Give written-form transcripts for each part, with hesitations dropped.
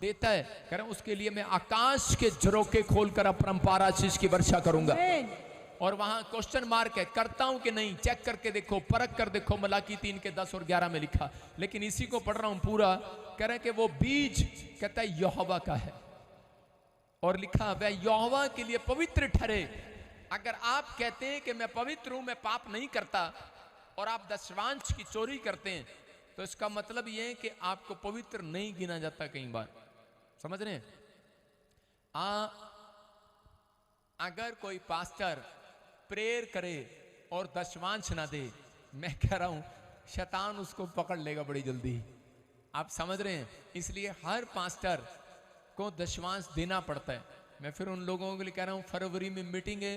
देता है, कह रहे उसके लिए मैं आकाश के झरोखे खोलकर अपरंपार आशीष की वर्षा करूंगा। और वहां क्वेश्चन मार्क है, करता हूं कि नहीं, चेक करके देखो, परख कर देखो, मलाकी 3 के 10 और 11 में लिखा। लेकिन इसी को पढ़ रहा हूं पूरा, कह रहे कि वो बीज कहता है यहोवा का है, और लिखा वह यहोवा के लिए पवित्र ठहरे। अगर आप कहते हैं कि मैं पवित्र हूं, मैं पाप नहीं करता, और आप दशवांश की चोरी करते हैं, तो इसका मतलब यह है कि आपको पवित्र नहीं गिना जाता। कई बार समझ रहे हैं? अगर कोई पास्टर प्रेयर करे और दशवांश ना दे, मैं कह रहा हूं शैतान उसको पकड़ लेगा बड़ी जल्दी। आप समझ रहे हैं? इसलिए हर पास्टर को दशवांश देना पड़ता है। मैं फिर उन लोगों के लिए कह रहा हूं, फरवरी में मीटिंग है,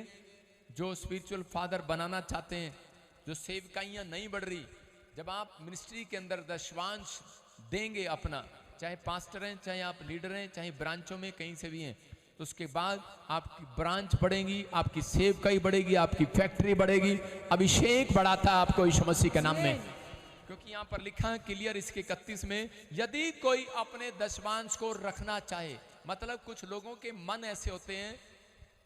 जो स्पिरिचुअल फादर बनाना चाहते हैं, जो सेवकाइयां नहीं बढ़ रही, जब आप मिनिस्ट्री के अंदर दशवांश देंगे अपना, चाहे पास्टर हैं, चाहे आप लीडर हैं, चाहे ब्रांचों में कहीं से भी हैं, तो उसके बाद आपकी ब्रांच बढ़ेगी, आपकी सेवकाई बढ़ेगी, आपकी फैक्ट्री बढ़ेगी, अभिषेक बढ़ाता है आपको यीशु मसीह के नाम में। क्योंकि यहां पर लिखा है क्लियर इसके 31 में, यदि कोई अपने दशवांश को रखना चाहे, मतलब कुछ लोगों के मन ऐसे होते हैं,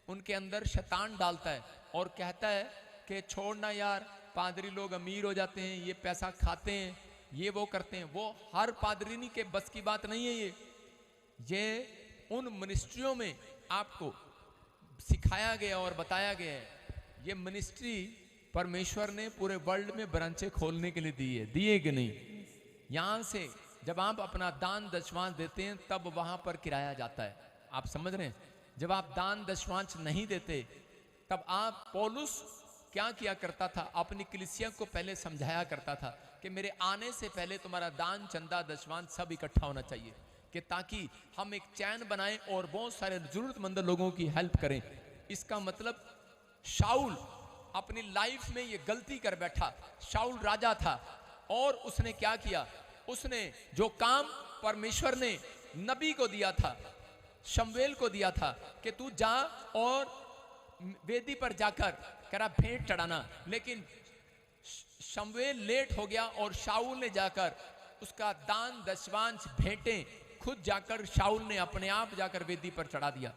उनके अंदर शैतान डालता है और कहता है कि छोड़ना यार, पादरी लोग अमीर हो जाते हैं, ये पैसा खाते हैं, ये वो करते हैं। वो हर पादरीनी के बस की बात नहीं है। ये उन मिनिस्ट्रियों में आपको सिखाया गया और बताया गया है। ये मिनिस्ट्री परमेश्वर ने पूरे वर्ल्ड में ब्रांचें खोलने के लिए दी है, दिए कि नहीं? यहां से जब आप अपना दान दशवांश देते हैं, तब वहां पर किराया जाता है। आप समझ रहे हैं? जब आप दान दशवांश नहीं देते, तब आप, पौलुस क्या किया करता था, अपनी कलीसिया को पहले समझाया करता था कि मेरे आने से पहले तुम्हारा दान, चंदा, दशवांश सब इकट्ठा होना चाहिए, कि ताकि हम एक चैन बनाएं और बहुत सारे जरूरतमंद लोगों की हेल्प करें। इसका मतलब शाऊल अपनी लाइफ में ये गलती कर बैठा। शाऊल राजा था और उसने क्या किया, उसने जो काम परमेश्वर ने नबी को दिया था, शमूएल को दिया था, कि तू जा और वेदी पर जाकर करा भेंट चढ़ाना, लेकिन शमूएल लेट हो गया और शाऊल ने जाकर उसका दान दशवांश भेंटें खुद जाकर शाऊल ने अपने आप जाकर वेदी पर चढ़ा दिया।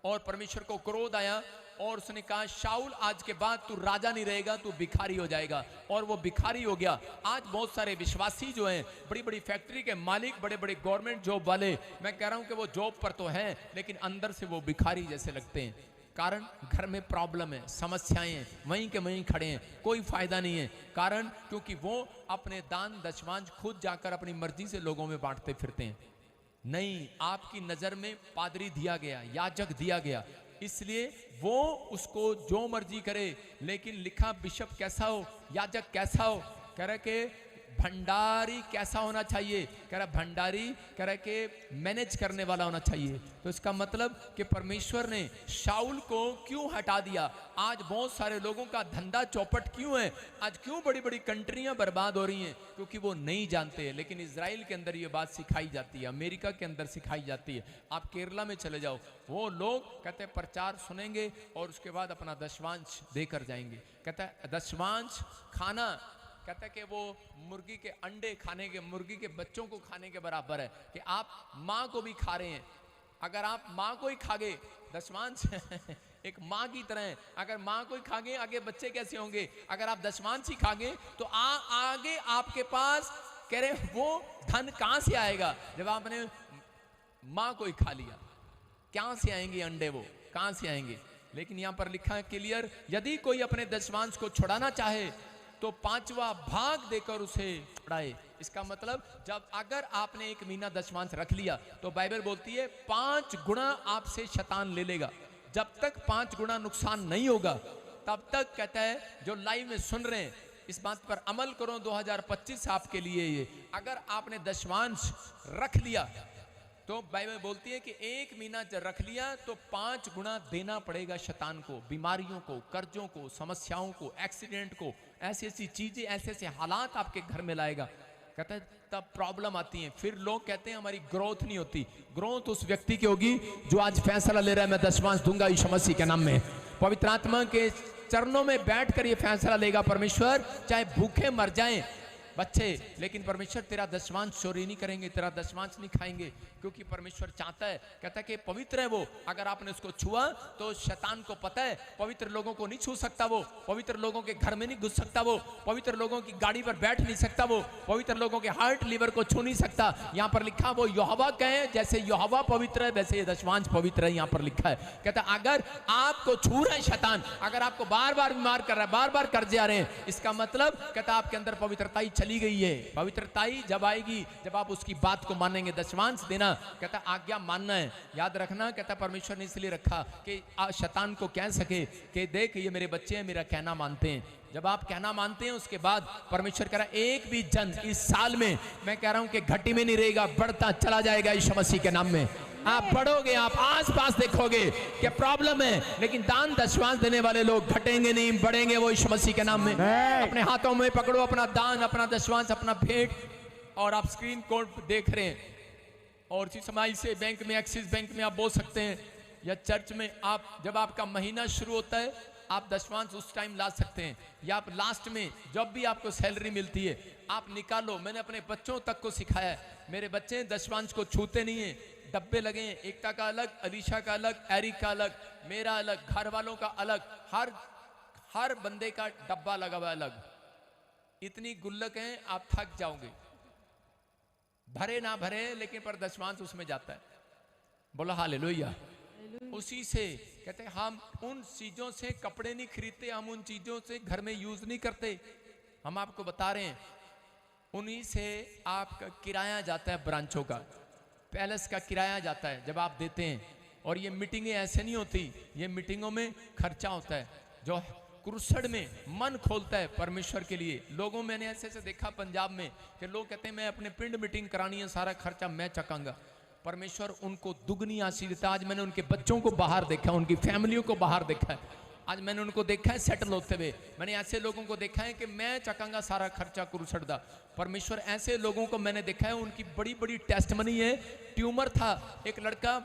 और परमेश्वर को क्रोध आया और उसने कहा, शाऊल आज के बाद तू राजा नहीं रहेगा, तू भिखारी हो जाएगा। और वो भिखारी हो गया। आज बहुत सारे विश्वासी जो हैं, बड़ी बड़ी फैक्ट्री के मालिक, बड़े बड़े गवर्नमेंट जॉब वाले, मैं कह रहा हूं कि वो जॉब पर तो हैं, लेकिन अंदर से वो भिखारी जैसे लगते हैं। कारण घर में प्रॉब्लम है, समस्याएं हैं, वहीं के वहीं खड़े हैं, कोई फायदा नहीं है। कारण क्योंकि वो अपने दान दशवांश खुद जाकर अपनी मर्जी से लोगों में बांटते फिरते हैं। नहीं, आपकी नजर में पादरी दिया गया, याजक दिया गया, इसलिए वो उसको जो मर्जी करे। लेकिन लिखा बिशप कैसा हो, याजक कैसा हो, कह रहा कि भंडारी कैसा होना चाहिए, कह रहा भंडारी कह रहा कि मैनेज करने वाला होना चाहिए। तो इसका मतलब कि परमेश्वर ने शाऊल को क्यों हटा दिया? आज बहुत सारे लोगों का धंधा चौपट क्यों है? आज क्यों बड़ी बड़ी कंट्रियां बर्बाद हो रही हैं? क्योंकि वो नहीं जानते। लेकिन इजराइल के अंदर ये बात सिखाई जाती है, अमेरिका के अंदर सिखाई जाती है। आप केरला में चले जाओ, वो लोग कहते हैं प्रचार सुनेंगे और उसके बाद अपना दशवांश देकर जाएंगे। कहता है दशवांश खाना, कहता है कि वो मुर्गी के अंडे खाने के, मुर्गी के बच्चों को खाने के बराबर है, कि आप माँ को भी खा रहे हैं। अगर आप माँ को ही खागे, दशवांश एक माँ की तरह है, अगर माँ को ही खागे आगे बच्चे कैसे होंगे? अगर आप दशवांश ही खागे तो आगे आपके पास कह रहे वो धन कहाँ से आएगा? जब आपने माँ को ही खा लिया, कहाँ से आएंगे अंडे? वो कहाँ से आएंगे? लेकिन यहाँ पर लिखा है क्लियर, यदि कोई अपने दशवांश को छुड़ाना चाहे तो 5वां भाग देकर उसे छुड़ाए। इसका मतलब जब अगर आपने 1 महीना दशवांश रख लिया, तो बाइबल बोलती है 5 गुना आपसे शैतान ले लेगा। जब तक 5 गुना नुकसान नहीं होगा, तब तक कहता है, जो लाइव में सुन रहे हैं, इस बात पर अमल करो। 2025 आपके लिए ये, अगर आपने दशवांश रख लिया तो बाइबल बोलती है कि 1 महीना जब रख लिया तो 5 गुना देना पड़ेगा शैतान को, बीमारियों को, कर्जों को, समस्याओं को, एक्सीडेंट को, ऐसी ऐसी चीजें, ऐसे ऐसे हालात आपके घर में लाएगा। कहता है तब प्रॉब्लम आती है। फिर लोग कहते हैं हमारी ग्रोथ नहीं होती। ग्रोथ उस व्यक्ति की होगी जो आज फैसला ले रहा है, मैं दशवांश दूंगा यीशु मसीह के नाम में। पवित्र आत्मा के चरणों में बैठकर ये फैसला लेगा, परमेश्वर चाहे भूखे मर जाएं, बच्चे, लेकिन परमेश्वर तेरा दशमांश चोरी नहीं करेंगे, तेरा दशमांश नहीं खाएंगे, क्योंकि परमेश्वर चाहता है, कहता है कि पवित्र है वो। अगर आपने उसको छुआ तो शैतान को पता है पवित्र लोगों को नहीं छू सकता वो, पवित्र लोगों के घर में नहीं घुस सकता वो, पवित्र लोगों की गाड़ी पर बैठ नहीं सकता वो, पवित्र लोगों के हार्ट लीवर को छू नहीं सकता। यहाँ पर लिखा वो यहोवा कहे, जैसे यहोवा पवित्र है वैसे ये दशमांश पवित्र है, यहाँ पर लिखा है। कहता है अगर आपको छू रहा है शैतान, अगर आपको बार बार बीमार कर रहा है, बार बार कर्जे आ रहे हैं, इसका मतलब कहता आपके अंदर पवित्रताई चली गई है। पवित्रताई जब आएगी, जब आप उसकी बात को मानेंगे। दशमांश देना कहता आज्ञा मानना है, याद रखना। कहता परमेश्वर ने इसलिए रखा कि शैतान को कह सके कि देख ये मेरे बच्चे हैं, मेरा कहना मानते हैं। जब आप कहना मानते हैं उसके बाद परमेश्वर कह रहा है एक भी जन इस साल में, मैं कह रहा हूं कि घटी में नहीं रहेगा, बढ़ता चला जाएगा यीशु मसीह के नाम में। आप बढ़ोगे, आप आसपास देखोगे कि प्रॉब्लम है, लेकिन दान दशमांश देने वाले लोग घटेंगे नहीं, बढ़ेंगे वो यीशु मसीह के नाम में। अपने हाथों में पकड़ो अपना दान, अपना दशमांश, अपना भेंट, और आप स्क्रीन कोड देख रहे हैं। और इसी समय से बैंक में, एक्सिस बैंक में आप बोल सकते हैं, या चर्च में आप जब आपका महीना शुरू होता है आप दशमांश उस टाइम ला सकते हैं, या आप लास्ट में जब भी आपको सैलरी मिलती है आप निकालो। मैंने अपने बच्चों तक को सिखाया है, मेरे बच्चे दशमांश को छूते नहीं है। डब्बे लगे हैं, एकता का अलग, अलीशा का अलग, एरिक का अलग, मेरा अलग, घर वालों का अलग, हर बंदे का डब्बा लगा हुआ अलग। इतनी गुल्लक है आप थक जाओगे, भरे ना भरे लेकिन पर दशमांश उसमें जाता है। बोलो हालेलुया। उसी से कहते हैं हम उन चीजों से कपड़े नहीं खरीदते, हम उन चीजों से घर में यूज नहीं करते। हम आपको बता रहे हैं उन्हीं से आपका किराया जाता है, ब्रांचों का, पैलेस का किराया जाता है जब आप देते हैं। और ये मीटिंगें ऐसे नहीं होती, ये मीटिंगों में खर्चा होता है। जो क्रूसड में मन खोलता है परमेश्वर के लिए, लोगों मैंने ऐसे ऐसे देखा पंजाब में कि लोग कहते हैं मैं अपने पिंड मीटिंग करानी है, सारा खर्चा मैं चकाऊंगा। परमेश्वर उनको दुगनी आशीष देता। आज मैंने उनके बच्चों को बाहर देखा, उनकी फैमिलियों को बाहर देखा है, आज मैंने उनको देखा है सेटल होते हुए। मैंने ऐसे लोगों को देखा है कि मैं चकाऊंगा सारा खर्चा क्रूसड दा। परमेश्वर ऐसे लोगों को मैंने देखा है, उनकी बड़ी बड़ी टेस्टमनी है। ट्यूमर था, एक लड़का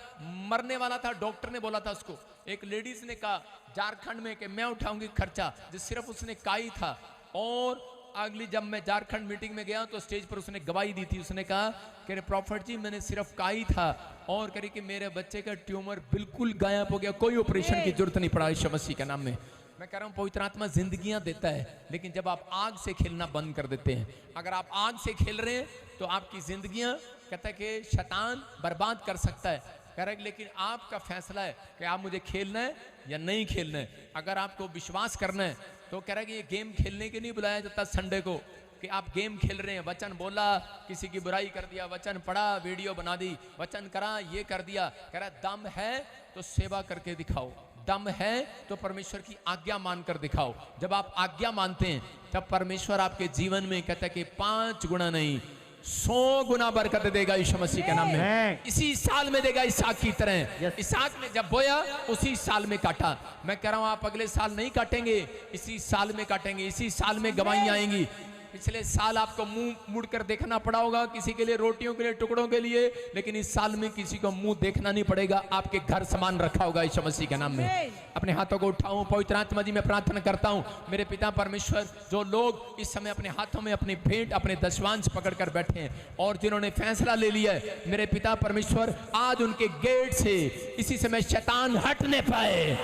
मरने वाला था, डॉक्टर ने बोला था उसको, एक लेडीज ने कहा झारखंड में कि मैं उठाऊंगी खर्चा, जो सिर्फ उसने कहा ही था। और अगली जब मैं झारखंड मीटिंग में गया तो स्टेज पर उसने गवाही दी थी, उसने कहा कि प्रॉफिट जी मैंने सिर्फ कहा ही था, और करी कि मेरे बच्चे का ट्यूमर बिल्कुल गायब हो गया, कोई ऑपरेशन की जरूरत नहीं पड़ा यीशु मसीह के नाम में। मैं कह रहा हूँ पवित्र आत्मा जिंदगियां देता है, लेकिन जब आप आग से खेलना बंद कर देते हैं, अगर आप आग से खेल रहे हैं तो आपकी जिंदगियां कहता है कि शैतान बर्बाद कर सकता है। कह रहा है लेकिन आपका फैसला है कि आप मुझे खेलना है या नहीं खेलना है। अगर आपको विश्वास करना है तो कह रहा है कि ये गेम खेलने के नहीं बुलाया जाता संडे को कि आप गेम खेल रहे हैं। वचन बोला, किसी की बुराई कर दिया, वचन पढ़ा, वीडियो बना दी, वचन करा, ये कर दिया। कह रहा दम है तो सेवा करके दिखाओ, दम है तो परमेश्वर की आज्ञा मानकर दिखाओ। जब आप आज्ञा मानते हैं तब परमेश्वर आपके जीवन में कहता है कि 5 गुना नहीं 100 गुना बरकत देगा यीशु मसीह के नाम में। इसी साल में देगा इसहाक की तरह। इसहाक ने जब बोया उसी साल में काटा। मैं कह रहा हूं आप अगले साल नहीं काटेंगे, इसी साल में काटेंगे, इसी साल में गवाहियां आएंगी। पिछले साल आपको मुंह मुड़कर देखना पड़ा होगा किसी के लिए, रोटियों के लिए, टुकड़ों के लिए, लेकिन इस साल में किसी को मुंह देखना नहीं पड़ेगा। आपके घर सामान रखा होगा यीशु मसीह के नाम में। अपने हाथों को उठाऊं, पवित्र आत्मा जी मैं प्रार्थना करता हूं मेरे पिता परमेश्वर, जो लोग इस समय अपने हाथों में अपनी भेंट, अपने दशमांश पकड़कर बैठे हैं और जिन्होंने फैसला ले लिया है, मेरे पिता परमेश्वर आज उनके गेट से इसी समय शैतान हट नहीं पाए,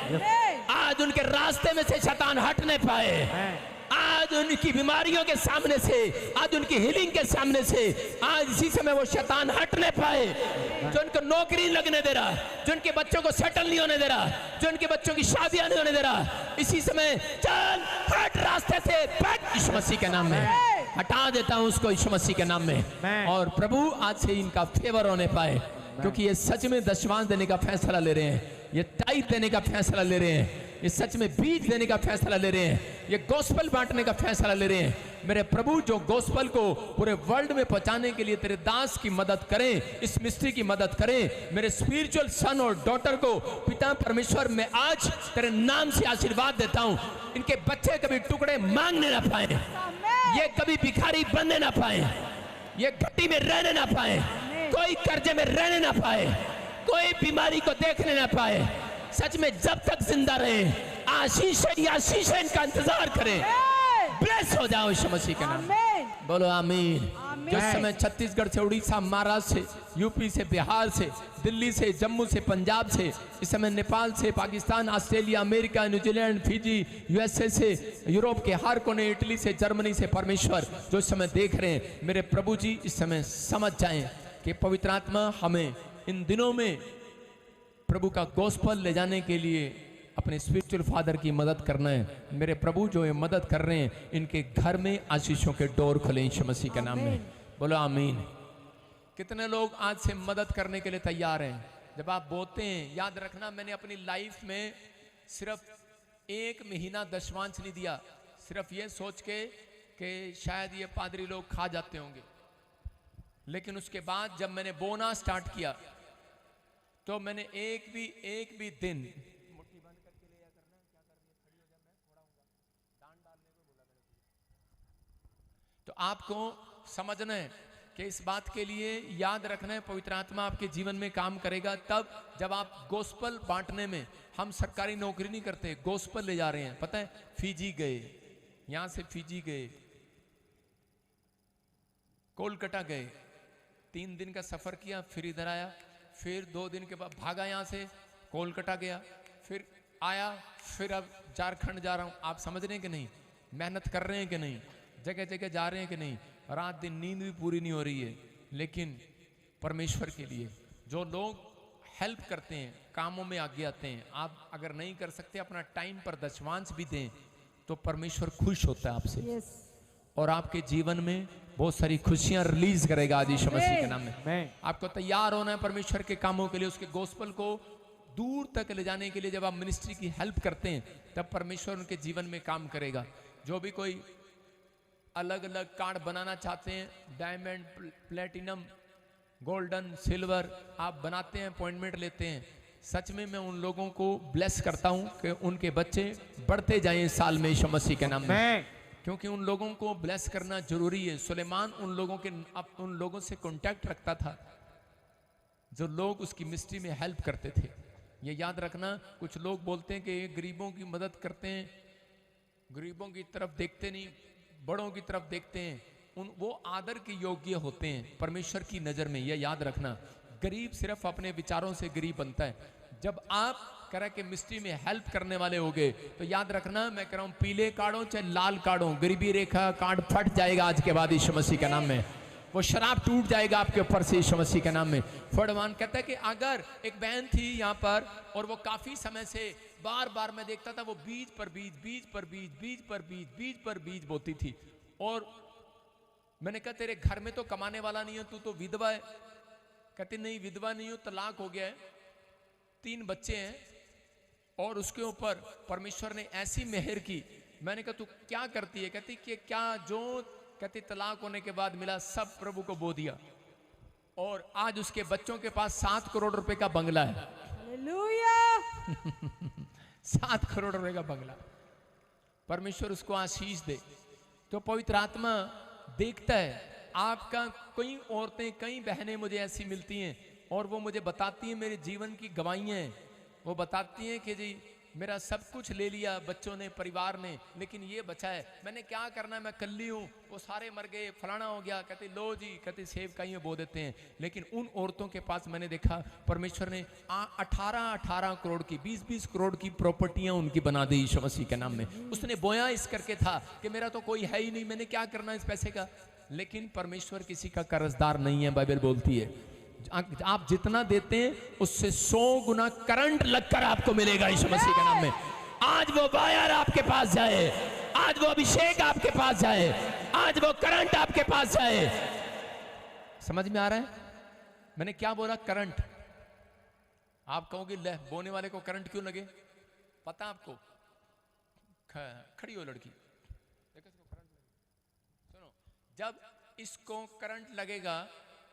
आज उनके रास्ते में से शैतान हट नहीं पाए, आज उनकी बीमारियों के सामने से, आज उनकी हीलिंग के सामने से, आज इसी समय वो शैतान हट नहीं पाए। जो उनको नौकरी लगने दे रहा, जो उनके बच्चों को सेटल नहीं होने दे रहा, जो उनके बच्चों की शादियां नहीं होने दे रहा, इसी समय चल हट रास्ते से, यीशु मसीह के नाम में हटा देता हूं उसको यीशु मसीह के नाम में। और प्रभु आज से इनका फेवर होने पाए, क्योंकि ये सच में दशमांश देने का फैसला ले रहे हैं, ये टाइट देने का फैसला ले रहे हैं, ये सच में बीज देने का फैसला ले रहे हैं, ये गॉस्पेल बांटने का फैसला ले रहे हैं। मेरे प्रभु जो गॉस्पेल को पूरे वर्ल्ड में पहुंचाने के लिए तेरे दास की मदद करें, इस मिस्ट्री की मदद करें। मेरे स्पिरिचुअल सन और डॉटर को पिता परमेश्वर मैं आज तेरे नाम से आशीर्वाद देता हूं, इनके बच्चे कभी टुकड़े मांगने ना पाए, ये कभी भिखारी बनने ना पाए, ये घटी में रहने ना पाए, कोई कर्जे में रहने ना पाए, कोई बीमारी को देखने ना पाए। सच में जब तक जिंदा रहे आशीष ही आशीष इनका इंतजार करें। ब्लेस हो जाओ यीशु मसीह के नाम में। बोलो आमीन। आमीन। जो समय छत्तीसगढ़ से, उड़ीसा, महाराष्ट्र से, यूपी से, बिहार से, दिल्ली से, जम्मू से, पंजाब से, इस समय नेपाल से, Pakistan, Australia, America, New Zealand, Fiji, USA से, यूरोप के हर कोने, इटली से, जर्मनी से, परमेश्वर जो इस समय देख रहे हैं, मेरे प्रभु जी इस समय समझ जाएं कि पवित्र आत्मा हमें इन दिनों में प्रभु का गॉस्पेल ले जाने के लिए अपने स्पिरिचुअल फादर की मदद करना है। मेरे प्रभु जो ये मदद कर रहे हैं, इनके घर में आशीषों के डोर खुले यीशु मसीह के नाम में। बोलो आमीन। कितने लोग आज से मदद करने के लिए तैयार हैं? जब आप बोलते हैं, याद रखना, मैंने अपनी लाइफ में सिर्फ 1 महीना दशवांश नहीं दिया, सिर्फ ये सोच के कि शायद ये पादरी लोग खा जाते होंगे। लेकिन उसके बाद जब मैंने बोना स्टार्ट किया तो मैंने एक भी दिन तो आपको समझना है कि इस बात के लिए याद रखना है, पवित्र आत्मा आपके जीवन में काम करेगा तब जब आप गोस्पल बांटने में, हम सरकारी नौकरी नहीं करते, गोस्पल ले जा रहे हैं। पता है, फिजी गए, यहां से फिजी गए, कोलकाता गए, 3 दिन का सफर किया, फिर इधर आया, फिर 2 दिन के बाद भागा यहां से, कोलकाता गया, फिर आया, फिर अब झारखंड जा रहा हूं। आप समझ रहे हैं कि नहीं? मेहनत कर रहे हैं कि नहीं? जगह जगह जा रहे हैं कि नहीं? रात दिन नींद भी पूरी नहीं हो रही है, लेकिन परमेश्वर के लिए जो लोग हेल्प करते हैं, कामों में आगे आते हैं, आप अगर नहीं कर सकते, अपना टाइम पर दशवांश भी दें तो परमेश्वर खुश होता है आपसे और आपके जीवन में बहुत सारी खुशियां रिलीज करेगा आज यीशु मसीह के नाम में। आपको तैयार होना है परमेश्वर के कामों के लिए, उसके गोस्पल को दूर तक ले जाने के लिए। जब आप मिनिस्ट्री की हेल्प करते हैं तब परमेश्वर उनके जीवन में काम करेगा। जो भी कोई अलग अलग कार्ड बनाना चाहते हैं, डायमंड, प्लेटिनम, गोल्डन, सिल्वर, आप बनाते हैं, अपॉइंटमेंट लेते हैं, सच में मैं उन लोगों को ब्लेस करता हूं कि उनके बच्चे बढ़ते जाएं साल में यीशु मसीह के नाम में, क्योंकि उन लोगों को ब्लेस करना जरूरी है। सुलेमान उन लोगों से कांटेक्ट रखता था जो लोग उसकी मिनिस्ट्री में हेल्प करते थे। ये याद रखना, कुछ लोग बोलते हैं कि गरीबों की मदद करते हैं, गरीबों की तरफ देखते नहीं, बड़ों की तरफ देखते हैं, वो आदर के योग्य होते हैं परमेश्वर की नजर में। यह याद रखना, गरीब सिर्फ अपने विचारों से गरीब बनता है। जब आप कह के मिस्ट्री में हेल्प करने वाले होगे तो याद रखना, मैं कह रहा हूं, पीले कार्डों चाहे लाल कार्डों, गरीबी रेखा कार्ड फट जाएगा आज के बाद यीशु मसीह के नाम में। वो शराब टूट जाएगा आपके ऊपर से यीशु मसीह के नाम में। फर्डवान कहता है कि अगर एक बहन थी यहाँ पर और वो काफी समय से बार बार मैं देखता था, वो बीज पर बीज, बीज पर बीज, बीज पर बीज, बीज पर बीज बोती थी। और मैंने कहा, तेरे घर में तो कमाने वाला नहीं है, तू तो विधवा है। कहती नहीं, विधवा नहीं हूं, तलाक हो गया है, 3 बच्चे हैं और उसके ऊपर परमेश्वर ने ऐसी मेहर की। मैंने कहा, तू क्या करती है? कहती कि क्या जो, कहती तलाक होने के बाद मिला सब प्रभु को बो दिया और आज उसके बच्चों के पास 7 करोड़ रुपए का बंगला है। 7 करोड़ रुपए का बंगला। परमेश्वर उसको आशीष दे। तो पवित्र आत्मा देखता है आपका। कई औरतें, कई बहनें मुझे ऐसी मिलती हैं और वो मुझे बताती हैं, मेरे जीवन की गवाहियां हैं। वो बताती हैं कि जी मेरा सब कुछ ले लिया बच्चों ने, परिवार ने, लेकिन ये बचा है, मैंने क्या करना है, मैं कल्ली हूँ, वो सारे मर गए, फलाना हो गया। कहते लो जी, कहते सेब का ही बो देते हैं। लेकिन उन औरतों के पास मैंने देखा परमेश्वर ने 18 करोड़ की, 20 करोड़ की प्रॉपर्टियां उनकी बना दी यीशु मसीह के नाम में। उसने बोया इस करके था कि मेरा तो कोई है ही नहीं, मैंने क्या करना इस पैसे का। लेकिन परमेश्वर किसी का कर्जदार नहीं है। बाइबल बोलती है आप जितना देते हैं उससे 100 गुना करंट लगकर आपको मिलेगा यीशु मसीह के नाम में। आज वो वायर आपके पास जाए, आज वो अभिषेक आपके पास जाए, आज वो करंट आपके पास जाए। समझ में आ रहा है मैंने क्या बोला? करंट। आप कहोगे ले बोने वाले को करंट क्यों लगे? पता आपको? खड़ी हो लड़की, देखो इसको करंट लगे। सुनो, जब इसको करंट लगेगा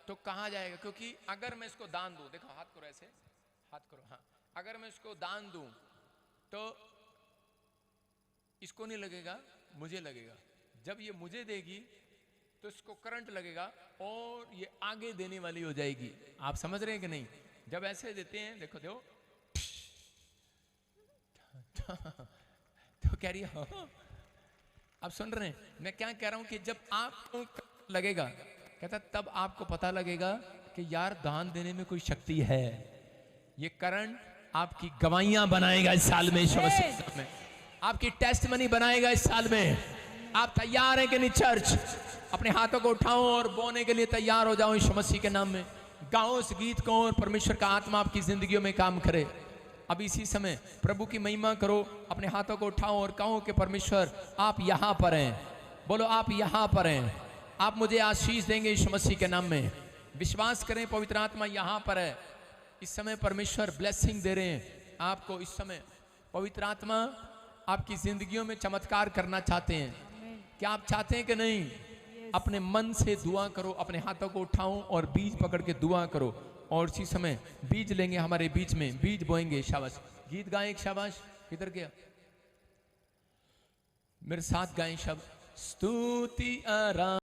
तो कहाँ जाएगा? क्योंकि अगर मैं इसको दान दूं, देखो हाथ करो ऐसे, हाथ करो, हाँ, अगर मैं इसको दान दूं तो इसको नहीं लगेगा, मुझे लगेगा। जब ये मुझे देगी तो इसको करंट लगेगा और ये आगे देने वाली हो जाएगी। आप समझ रहे हैं कि नहीं? जब ऐसे देते हैं, देखो देखो तो कह रही है, आप सुन रहे हैं मैं क्या कह रहा हूं कि जब आप लगेगा? कहता तब आपको पता लगेगा कि यार दान देने में कोई शक्ति है। ये करंट आपकी गवाहियां बनाएगा इस साल में, यीशु मसीह में आपकी टेस्ट मनी बनाएगा इस साल में। आप तैयार हैं कि नहीं चर्च? अपने हाथों को उठाओ और बोने के लिए तैयार हो जाओ यीशु मसीह के नाम में। गाओ इस गीत को और परमेश्वर का आत्मा आपकी जिंदगियों में काम करे। अब इसी समय प्रभु की महिमा करो, अपने हाथों को उठाओ और कहो कि परमेश्वर आप यहाँ पर हैं। बोलो आप यहाँ पर हैं, आप मुझे आशीष देंगे यीशु मसीह के नाम में। विश्वास करें पवित्र आत्मा यहाँ पर है। इस समय परमेश्वर ब्लेसिंग दे रहे हैं आपको। इस समय पवित्र आत्मा आपकी जिंदगियों में चमत्कार करना चाहते हैं। क्या आप चाहते हैं कि नहीं? अपने मन से दुआ करो, अपने हाथों को उठाओ और बीज पकड़ के दुआ करो। और इसी समय बीज लेंगे हमारे बीच में, बीज बोएंगे। शाबाश, गीत गाएं एक, शाबाश। किधर गया? मेरे साथ गाएं शब्द स्तुति आराधना